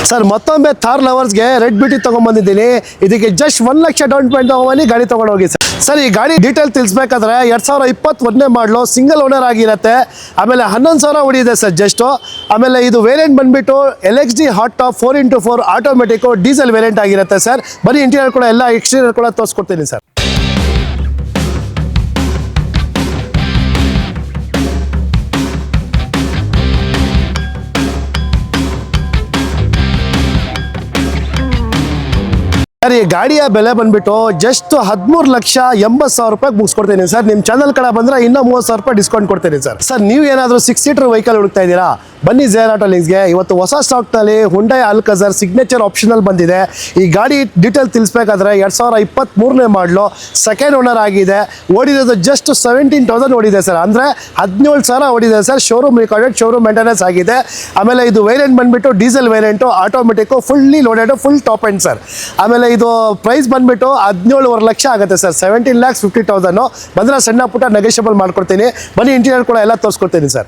Sir ಮತ್ತೊಮ್ಮೆ Thar ಲವರ್ಸ್ಗೆ red beauty ತಗೊಂಡ್ಬಂದಿದ್ದೀನಿ. ಇದಕ್ಕೆ just 1 lakh down payment ತಗೊಂಡ್ಬನ್ನಿ, ಗಾಡಿ ತಗೊಂಡೋಗಿ ಸರ್. ಸರ್ ಈ ಗಾಡಿ ಡೀಟೇಲ್ ತಿಳಿಸ್ಬೇಕಾದ್ರೆ 2021 ಮಾಡಲು ಸಿಂಗಲ್ ಓನರ್ ಆಗಿರುತ್ತೆ. ಆಮೇಲೆ 11,000 ಹೊಡಿದೆ ಸರ್ ಜಸ್ಟು. ಆಮೇಲೆ ಇದು ವೇರಿಯಂಟ್ ಬಂದುಬಿಟ್ಟು LXD hard top 4x4 automatic diesel variant ಆಗಿರುತ್ತೆ ಸರ್. ಬರೀ ಇಂಟೀರಿಯರ್ ಕೂಡ ಎಲ್ಲ ಎಕ್ಸ್ಟೀರಿಯರ್ ಕೂಡ ತೋರಿಸ್ಕೊಡ್ತೀನಿ ಸರ್. ಸರ್ ಈ ಗಾಡಿಯ ಬೆಲೆ ಬಂದ್ಬಿಟ್ಟು ಜಸ್ಟ್ 13,80,000 ರೂಪಾಯಿಗೆ ಮುಗಿಸ್ಕೊಡ್ತೀನಿ ಸರ್. ನಿಮ್ಮ ಚಾನಲ್ ಕಡೆ ಬಂದರೆ ಇನ್ನೂ 30,000 ರೂಪಾಯಿ ಡಿಸ್ಕೌಂಟ್ ಕೊಡ್ತೀನಿ ಸರ್. ಸರ್ ನೀವು ಏನಾದರೂ 6 ಸೀಟರ್ ವೆಹಿಕಲ್ ಹುಡುಕ್ತಾ ಇದ್ದೀರಾ, ಬನ್ನಿ ಝೇರ್ ಆಟೋ ಲಿಂಕ್ಸ್ಗೆ. ಇವತ್ತು ಹೊಸ ಸ್ಟಾಕ್ನಲ್ಲಿ ಹುಂಡೈ ಅಲ್ಕಜರ್ ಸಿಗ್ನೇಚರ್ ಆಪ್ಷನಲ್ ಬಂದಿದೆ. ಈ ಗಾಡಿ ಡೀಟೇಲ್ ತಿಳಿಸ್ಬೇಕಾದ್ರೆ 2023 ಮಾಡಲು ಸೆಕೆಂಡ್ ಓನರ್ ಆಗಿದೆ. ಓಡಿರೋದು ಜಸ್ಟ್ 17,000 ಓಡಿದೆ ಸರ್. ಅಂದರೆ 17,000 ಓಡಿದೆ sir. Showroom recorded, showroom maintenance ಆಗಿದೆ. ಆಮೇಲೆ ಇದು ವೇರಿಯಂಟ್ ಬಂದುಬಿಟ್ಟು diesel variant automatic, fully loaded, full top end sir. ಆಮೇಲೆ ಇದು ಪ್ರೈಸ್ ಬಂದ್ಬಿಟ್ಟು 17.5 ಲಕ್ಷ ಆಗುತ್ತೆ ಸರ್. 17,50,000 ಬಂದರೆ ಸಣ್ಣ ಪುಟ್ಟ ನೆಗೋಷಿಯಬಲ್ ಮಾಡ್ಕೊಡ್ತೀನಿ. ಬನ್ನಿ ಇಂಟೀರಿಯರ್ ಕೂಡ ಎಲ್ಲ ತೋರಿಸ್ಕೊಡ್ತೀನಿ ಸರ್.